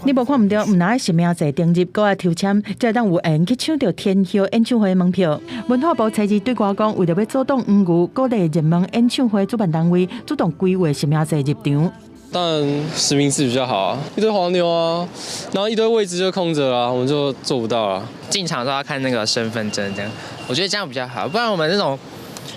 你无看唔到，唔拿实名制登入，搁来抽签，才当有缘去抢到天后演唱会门票。文化部初日对外讲，为着要阻挡黄牛，鼓励热门演唱会主办单位主动规划实名制入场。当然实名制比较好啊，一堆黄牛啊，然后一堆位置就空着了，我们就做不到了。进场都要看那个身份证，这样我觉得这样比较好，不然我们这种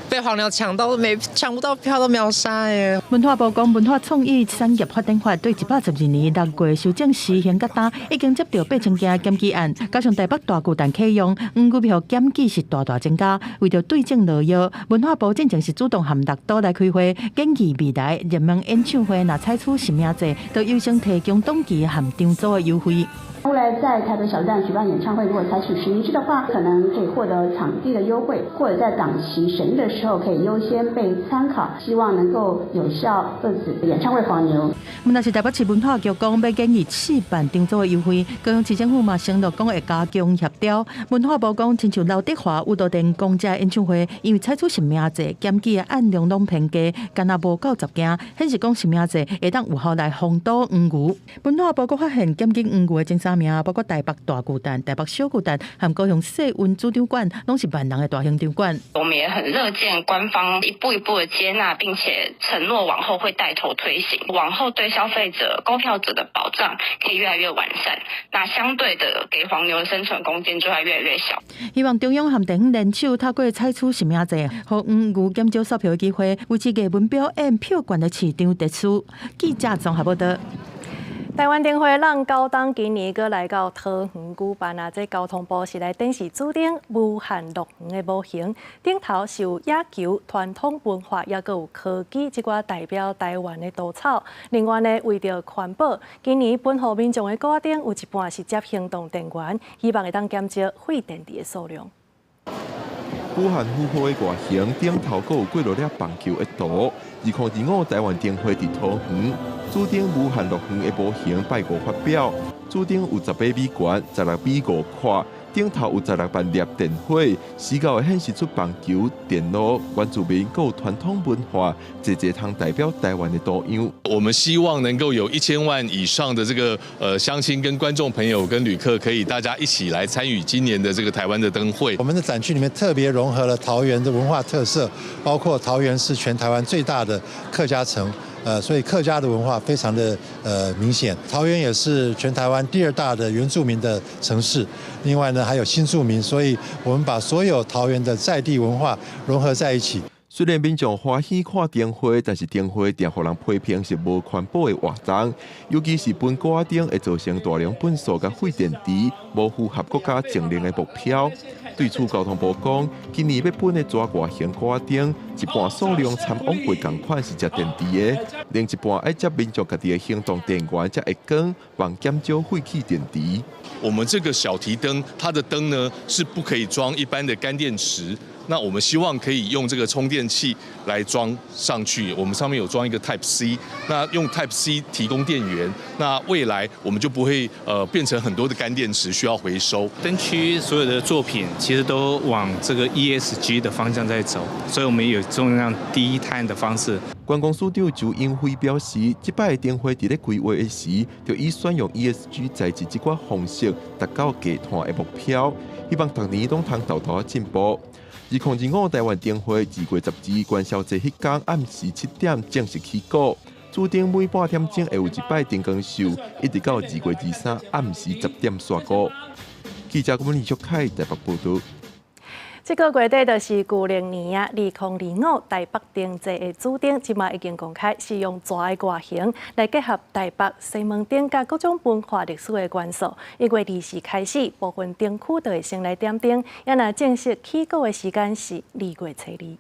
被黄牛抢不到票都秒杀耶。文化部讲，文化创意产业发展法对112年6月修正施行决单，已经接到8000件检举案，加上台北大巨蛋启用，黄牛票检举是大增加。为着对症落药，文化部进前是主动和6都来开会，建议未来热门演唱会若采取实名制，都优先提供当期和场租的优惠。未来在台北小巨蛋举办演唱会，如果采取实名制的话，可能可以获得场地的优惠，或者在档期审议的时候可以优先被参考，希望能够有效遏止演唱会黄牛。那是台北市文化局讲要建议试办场租的优惠，高雄市政府嘛承诺讲会加强协调。文化部讲，亲像刘德华、吴道den公家演唱会，因为采取实名制，检举的案量拢偏低，敢若无90件，显示讲实名制会当有效来防堵黄牛。文化部阁发现检举黄牛的真相。3名，包括台北大巨蛋、台北小巨蛋和高雄世运主场馆，拢是万人的大型场馆。我们也很乐见官方一步一步的接纳，并且承诺往后会带头推行，往后对消费者、购票者的保障可以越来越完善。那相对的，给黄牛的生存空间就会越来越小。希望中央和地方联手透过采取实名制，让黄牛减少扫票的机会，维持艺文表演票券的市场秩序。记者综合报道。台湾灯会让高档今年阁来到桃园举办啊！这交通部是来电视指定无限乐园的模型，顶头是有野球、传统文化，也阁有科技这寡代表台湾的稻草。另外呢，为着环保，今年本土民众的挂灯有一半是接行动电源，希望会当减少废电池的数量。武汉富豪的外形，顶头阁有几落粒棒球的图。2025台湾灯会伫桃园，主顶无限乐园的模型拜五发表，主顶有18米悬，16米5宽，顶头有16万粒电火，视角会显示出棒球、电脑、原住民阁有传统文化，节通代表台湾的多样。我们希望能够有1000万以上的这个乡亲跟观众朋友跟旅客，可以大家一起来参与今年的这个台湾的灯会。我们的展区里面特别融合了桃园的文化特色，包括桃园是全台湾最大的客家城。所以客家的文化非常的明显。桃园也是全台湾第2大的原住民的城市，另外呢还有新住民，所以我们把所有桃园的在地文化融合在一起。虽然民众欢喜看灯会，但是灯会定互人批评是无环保的活动，尤其是本挂灯会造成大量粪扫甲废电池，无符合国家政令的目标。对此，交通部讲，今年要本的纸外形挂灯，一半数量参往过同款是接电池的，另一半爱接民众家己的行动电源才会光，望减少废弃电池。我们这个小提灯，它的灯呢是不可以装一般的干电池。那我们希望可以用这个充电器来装上去，我们上面有装一个 Type C， 那用 Type C 提供电源，那未来我们就不会变成很多的干电池需要回收。灯区所有的作品其实都往这个 ESG 的方向在走，所以我们有这样低碳的方式。观光署长周英辉表示，这摆的灯会伫咧规划的时，就以选用 ESG 材质这款方式达到低碳的目标，希望逐年拢通豆豆进步。2025台湾灯会2月12元宵节迄天暗时7点正式起鼓，注定每半点钟会有一摆灯光秀，一直到2月23暗时10点煞鼓。记者郭文李卓凯台北报道。这个月底就是旧历年啊，2025台北灯节的主灯，即马已经公开，是用纸的外形来结合台北西门町甲各种文化历史的元素。1月24开始，部分灯区就会先来点灯，也那正式起鼓的时间是2月2日。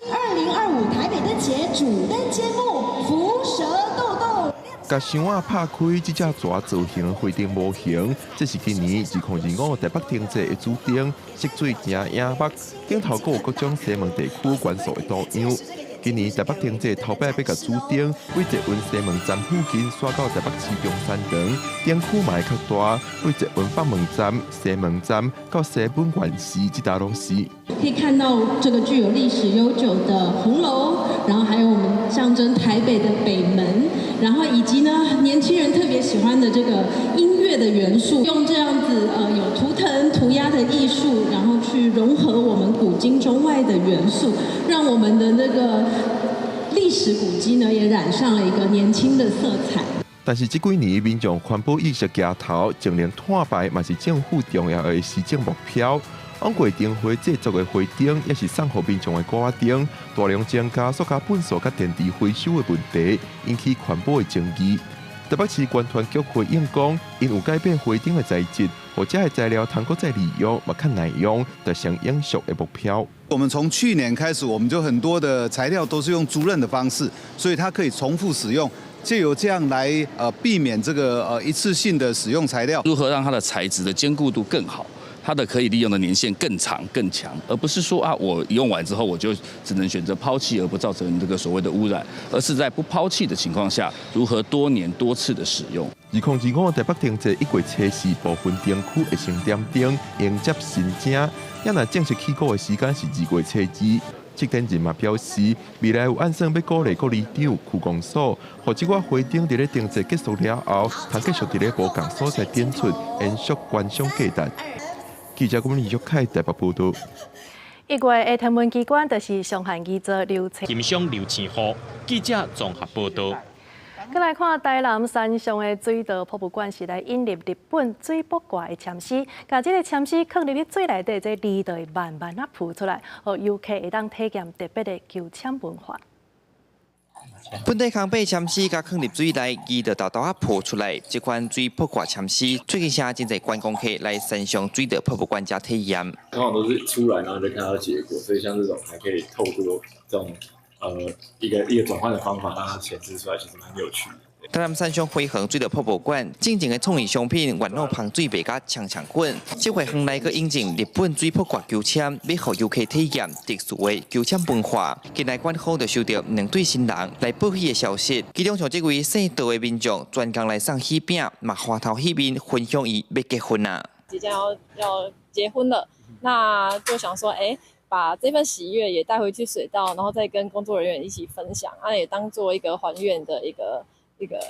2025台北灯节主灯节目《蝮蛇豆豆》。甲箱仔拍开，这只纸造型花灯模型，这是今年2025台北灯节的主灯，色水正影目，顶头阁有各种西门地区元素的多样。今年台北灯节头摆要甲主灯为捷运西门站附近刷到台北市中山堂，灯区嘛会较大，为捷运北门站、西门站到西本愿寺这搭拢是。可以看到这个具有历史悠久的红楼，然后还有我们象征台北的北门，然后以及呢年轻人特别喜欢的这个音乐的元素，用这样子有图腾涂鸦的艺术，然后去融合我们古今中外的元素，让我们的那个历史古迹呢也染上了一个年轻的色彩。但是这几年民众环保意识抬头，净零碳排嘛是政府重要的施政目标。往过灯会制作的花灯，也是送予民众的挂灯，大量增加塑胶粪扫甲电池回收的问题，引起环保的争议。台北市关团局回应讲，因有改变花灯的材质，或者的材料通过再利用，嘛较耐用，达成永续的目标。我们从去年开始，我们就很多的材料都是用租赁的方式，所以它可以重复使用。借由这样来避免这个一次性的使用材料。如何让它的材质的坚固度更好？它的可以利用的年限更长更强，而不是说我用完之后我就只能选择抛弃而不造成这个所谓的污染，而是在不抛弃的情况下，如何多年多次的使用。2025台北灯节1月7日部分灯区会先点灯迎接新正，也那正式起鼓的时间是2月7日。这等人嘛表示，未来有按算要鼓励各里长、区公所，或者我会长伫咧定制结束了后，通继续伫咧无共所在点出延续官商价值。记者李玉凯台北报道。1月的天文机关就是上海记者刘青。金商刘青浩记者综合报道。再来看台南山上的水稻博物馆是来引入日本水卜卦的签诗，把这个签诗放入水内底，这味道会慢慢啊浮出来，让游客会当体验特别的求签文化。本地康贝签诗甲放入水内，伊就豆豆啊浮出来。这款水卜卦签诗，最近现真侪观光客来山上水稻博物馆加体验。通常都是出来然后就看到结果，所以像这种还可以透过这种一个转换的方法让它显示出来，其实蛮有趣的。台南山上辉恒水稻博物馆正经的创意商品，原路旁水白甲强强滚。这回恒来个引进日本水卜卦求签，要让游客体验特殊的求签文化。今来馆后就收到2对新人来报喜的消息，其中像这位姓杜的民众专工来送喜饼，嘛花头喜面分享伊要结婚啦。即将要结婚了，那就想说，把这份喜悦也带回去水稻，然后再跟工作人员一起分享，也当做一个还愿的一个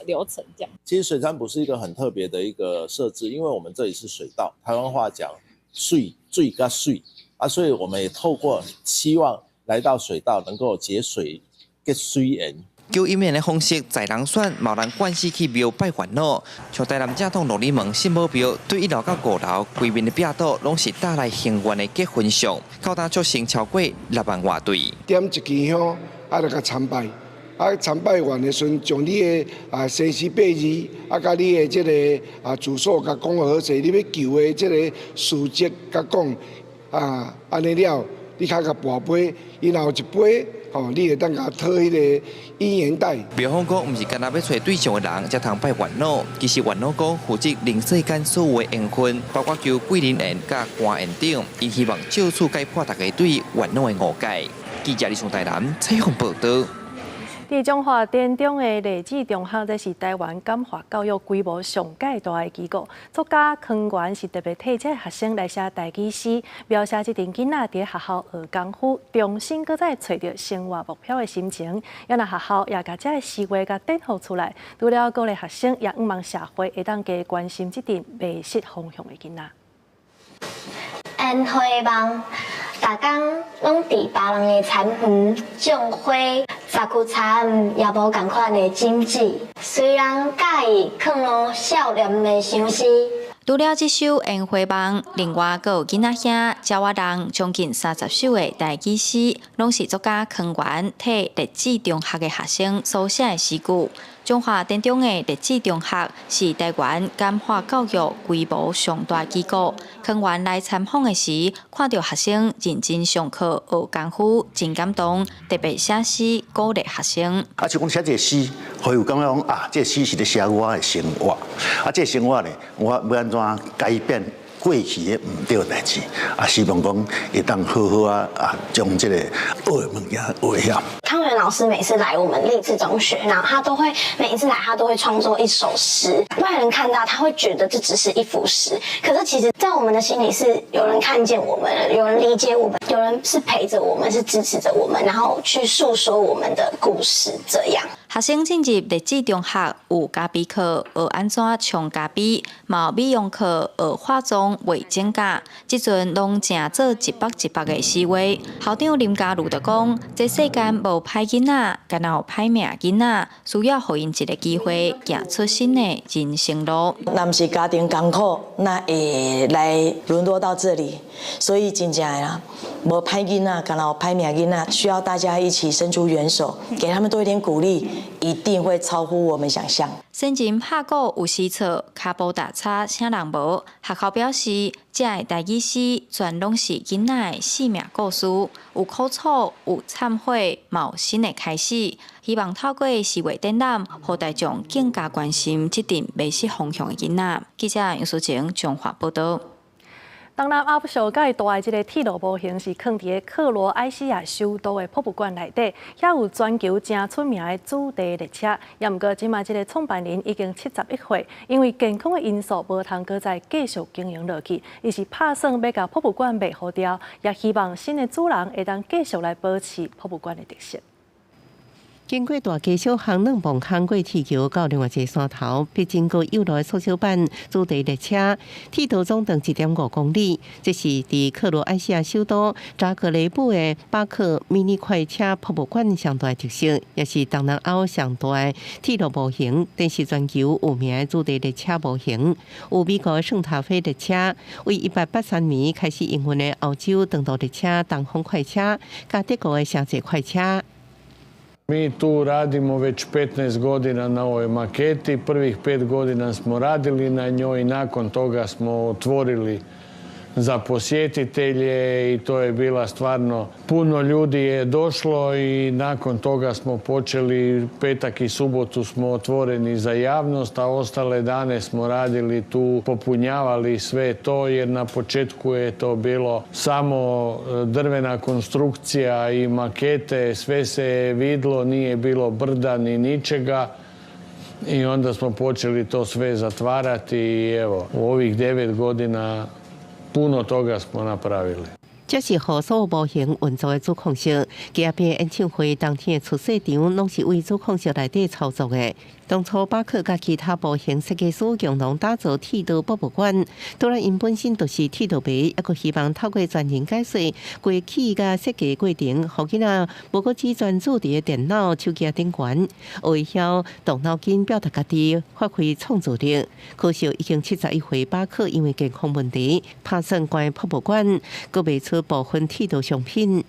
流程这样。其实水占卜是一个很特别的一个设置，因为我们这里是水稻，台湾话讲水跟水啊，所以我们也透过希望来到水稻能够节水跟水源。叫一面的方式，在人选某人关系去庙拜烦恼，像台南正统罗里门信宝庙，对1楼到5楼规面的壁刀，拢是带来幸运的结婚相，高达足成超过6万外对。点一支香，就甲参拜，参拜完的时阵，将你的生死八字，甲你的这个住所，甲讲好势，你要求的这个事迹，甲讲安尼了，你较甲跋杯，然后一杯。你会当甲讨迄个姻缘带。庙方讲，毋是干那要找对象的人才通拜烦恼，其实烦恼讲负责人世间所有的缘分，包括求贵人缘、甲官缘等，伊希望借此解破大家对烦恼的误解。记者李从台南采访报道。伫中华田中的励志中学，这是台湾感化教育规模上界大的机构。作家康源是特别替这学生来写台语诗，描写这阵囡仔伫学校学功夫，重新搁再找到生活目标的心情。也那学校也甲这诗话甲展现出来，除了鼓励学生，也毋望社会会当加关心这阵迷失方向的囡仔。因希望大家拢伫别人的田园种花。沙区田也无共款的经济，虽然介意藏入少年的相思。除了这首《烟花梦》，另外还有囡仔兄教我人将近30首的台语诗，拢是作家康源替励志中学的学生所写的诗句。中华田中的励志中学是台湾感化教育规模上大机构。康源来参访的时，看到学生认真上课学功夫，真感动，特别写诗鼓励学生。就讲写这个诗，会有感觉讲这个诗是咧写我的生活。这个生活呢，我要安怎改变过去的唔对代志？希望讲会当好好将这个学的物件学晓。康源老师每次来我们励志中学，然后他都会每一次来，他都会创作一首诗。外人看到，他会觉得这只是一幅诗，可是其实，在我们的心里是有人看见我们，有人理解我们，有人是陪着我们，是支持着我们，然后去诉说我们的故事。这样，学生进入励志中学有咖啡课，学安怎冲咖啡；嘛有美容课，学化妆、画指甲。即阵拢正做100的思维。校长林嘉如就讲，这世间无歹囡仔，敢若有歹命囡仔，需要互因一个机会，行出新的人生路。那不是家庭艰苦，那会来沦落到这里，所以真正的啦，无歹囡仔，敢若有歹命囡仔，需要大家一起伸出援手，给他们多一点鼓励，一定会超乎我们想象。先前拍鼓有诗册，骹步踏叉啥人无？学校表示，这个台语诗全拢是囡仔的生命故事，有苦楚，有忏悔，嘛有新的开始。希望透过诗画展览，让大众更加关心这阵迷失方向的囡仔。记者杨淑晴综合报道。东南亚上界大的这个铁路模型是放伫个克罗埃西亚首都的博物馆内底，遐有全球真出名的主题列车。也毋过，即马这个创办人已经71岁，因为健康的因素，无通搁再继续经营落去。伊是打算要甲博物馆卖好掉，也希望新的主人会当继续来保持博物馆的特色。经过大街小巷两旁行过铁桥到另外一个山头，必经过有路的缩小版主题列车，铁道总长1.5公里。这是伫克罗埃西亚首都扎格雷布的巴克迷你快车博物馆上大的特色，也是东南亚上大的铁路模型，更是全球有名的主题列车模型。有美国圣塔菲列车，为1883年开始营运的欧洲长途列车东风快车，甲德国的城际快车。Mi tu radimo već 15 godina na ovoj maketi. Prvih 5 godina smo radili na njoj i nakon toga smo otvorili za posjetitelje i to je bila stvarno puno ljudi je došlo i nakon toga smo počeli petak i subotu smo otvoreni za javnost, a ostale dane smo radili tu, popunjavali sve to jer na početku je to bilo samo drvena konstrukcija i makete, sve se je vidlo, nije bilo brda ni ničega. I onda smo počeli to sve zatvarati i evo, u ovih 9 godina puno toga smo napravili. 这是何所模型运作的主控室，嘉宾演唱会当天的出赛场拢是为主控室内底操作的。当初巴克甲其他模型设计师共同打造铁道博物馆，当然因本身就是铁道迷，也阁希望透过专人解说过去甲设计过程，互囡仔无阁只专注伫电脑、手机顶悬，会晓动脑筋表达家己，发挥创造力。可惜已经71岁巴克因为健康问题，打算关博物馆，阁卖出部分铁道商品。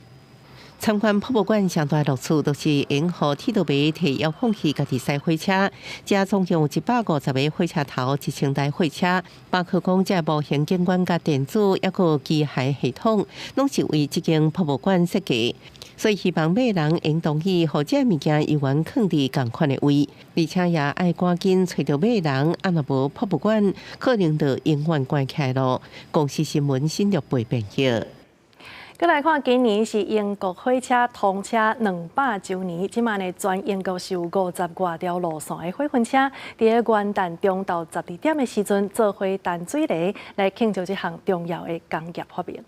参观博物馆上大乐趣，就是因互铁道迷摕遥控器家己驶火车，加总共有150个火车头，1000台火车。包括讲这模型景观甲电子，抑个机械系统，拢是为这间博物馆设计。所以希望买人应同意，或者物件永远放伫同款的位，而且也爱赶紧找到买人，啊若无博物馆可能就永远关起来咯。公司新闻新闻报编辑。再来看，今年是英国火车通车200周年，即卖呢全英国是有50多条路线的火喷车，伫个元旦中昼12点的时阵做火淡水犁，来庆祝这项重要的工业发明。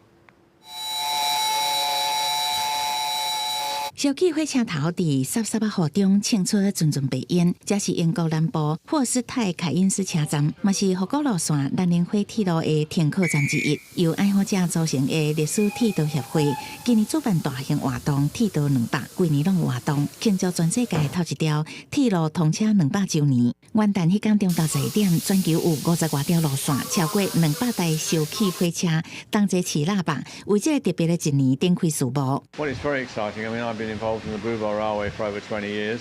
小气火车头伫11号中庆祝阵阵白烟，这是英国南部霍斯泰凯因斯车站，嘛是福国路线南联火铁路的停靠站之一。由爱好者组成的历史铁道协会，今年主办大型活动铁道200，规年拢有活动，庆祝全世界头一条铁路通车200周年。元旦迄天中昼12点，全球有50多条路线，超过200台小气火车，同齐起喇叭，为这个特别的一年展开序幕。Well, it's very exciting. I mean, I've been involved in the Bluebell Railway for over 20 years,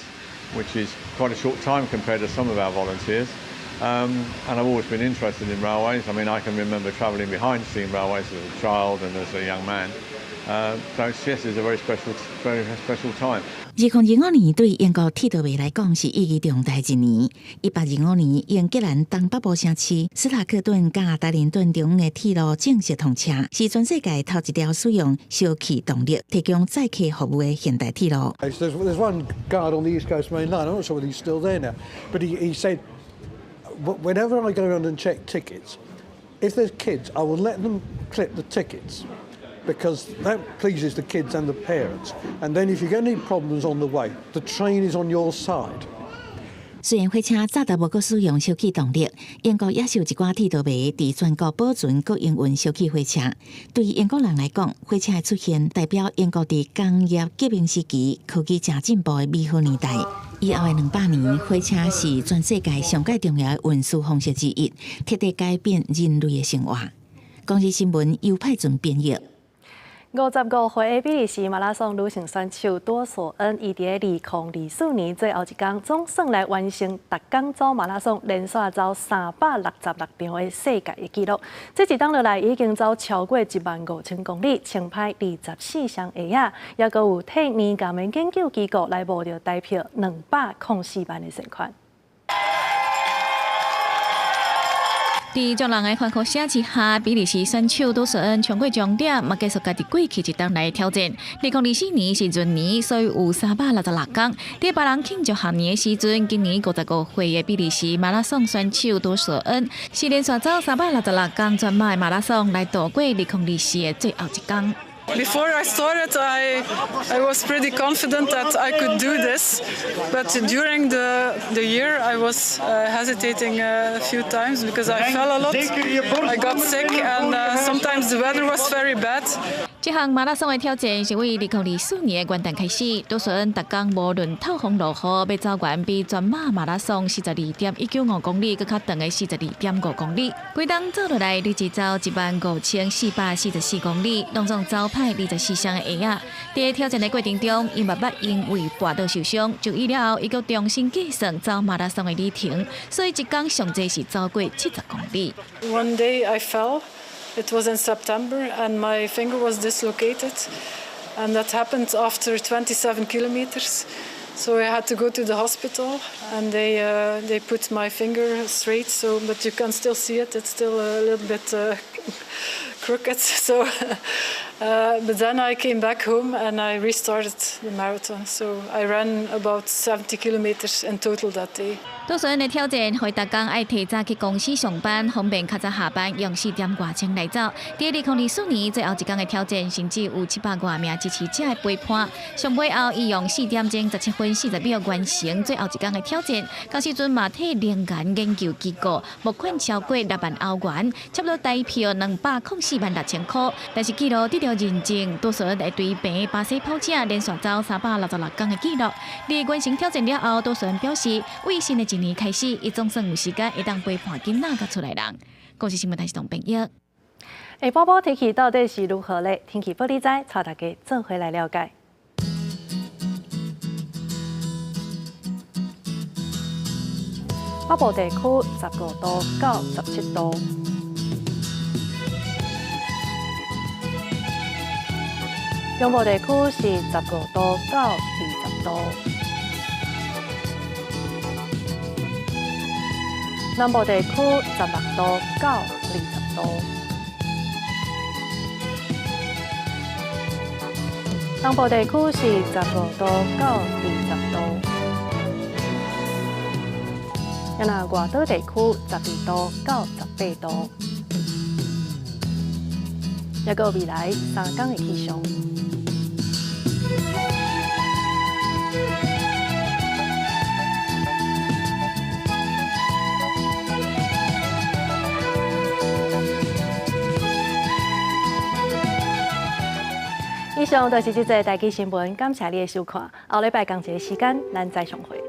which is quite a short time compared to some of our volunteers. And I've always been interested in railways. I mean, I can remember travelling behind steam railways as a child and as a young man. So yes, it's a very special time. 2025年对英国铁道迷来讲是意义重大一年。1825年，英格兰东北部城市斯塔克顿甲达灵顿中的铁路正式通车，是全世界头一条使用烧气动力提供载客服务的现代铁路。There's one guard on the East Coast Main Line. I'm not sure whether he's still there now, but he said, whenever I go around and check tickets, if there's kids, I will let them clip the tickets. Because that pleases the kids and the parents. And then if you get any problems on the way, the train is on your side. 虽然火车早就无够使用烧气动力，英国也是有一寡铁道迷伫全国保存佮营运烧气火车。对于英国人来讲，火车的出现代表英国伫工业革命时期科技正进步的美好年代。以后的200年，火车是全世界上界重要的运输方式之一，彻底改变人类的生活。公司新闻由派准编译。55岁的比利时马拉松女性选手多索恩，伊伫2024年最后一天，总算来完成逐天走马拉松连续走366场的世界的纪录。这一天落来，已经走超过15000公里，抢拍24项鞋啊，也阁有替年鉴的研究机构来募到代表204万的善款。在众人的欢呼声之下，比利时选手杜索恩冲过终点，嘛继续家己过去一档来挑战。2024年是闰年，所以有366天。在别人庆祝贺年的时阵，今年55岁的比利时马拉松选手杜索恩是连续走366天全马的马拉松来度过2024的最后一天。Before I started, I was pretty confident that I could do this, but during the year I was hesitating a few times because I fell a lot. I got sick and sometimes the weather was very bad. 这项马拉松的挑战是为2024年的元旦开始，杜索恩逐天无论透风落雨，要走完比全马马拉松42.195公里，更较长的42.5公里。规档走落来，日子走15444公里，拢总走歹24箱的鞋啊。在挑战的过程中，伊慢因为跋倒受伤，就医了后，伊佫重新计算走马拉松的里程，所以一天上侪是走过70公里。One day I fell. It was in September and my finger was dislocated and that happened after 27 kilometers. So I had to go to the hospital and they put my finger straight, but you can still see it. It's still a little bit crooked. So, but then I came back home and I restarted the marathon. So I ran about 70 kilometers in total that day. 杜索恩的挑战，会逐天爱提早去公司上班，方便较早下班，用4点外钟来走。第2024年最后一天的挑战，甚至有700多名支持者的陪伴。上尾后，伊用4点钟17分40秒完成最后一天的挑战。到时阵马体能源研究机构募款超过6万欧元，差不多台票2046000块。但是纪录得到认证，杜索恩会对平巴西跑者连续走366天的纪录。在完成挑战了后，杜索恩表示，为新的一年开始，伊总算有时间会当陪伴囡仔甲厝内人。国际新闻台是同朋友。下晡晡天气到底是如何呢？天气报你知，带大家做回来了解。北部地区15度到17度，中部地区是15度到20度。南部地区16度到20度，东部地区是15度到20度，也那外岛地区12度到18度。也个未来3天的气象。以上就是这则台记新闻，感谢你的收看。后礼拜同一个时间，咱再相会。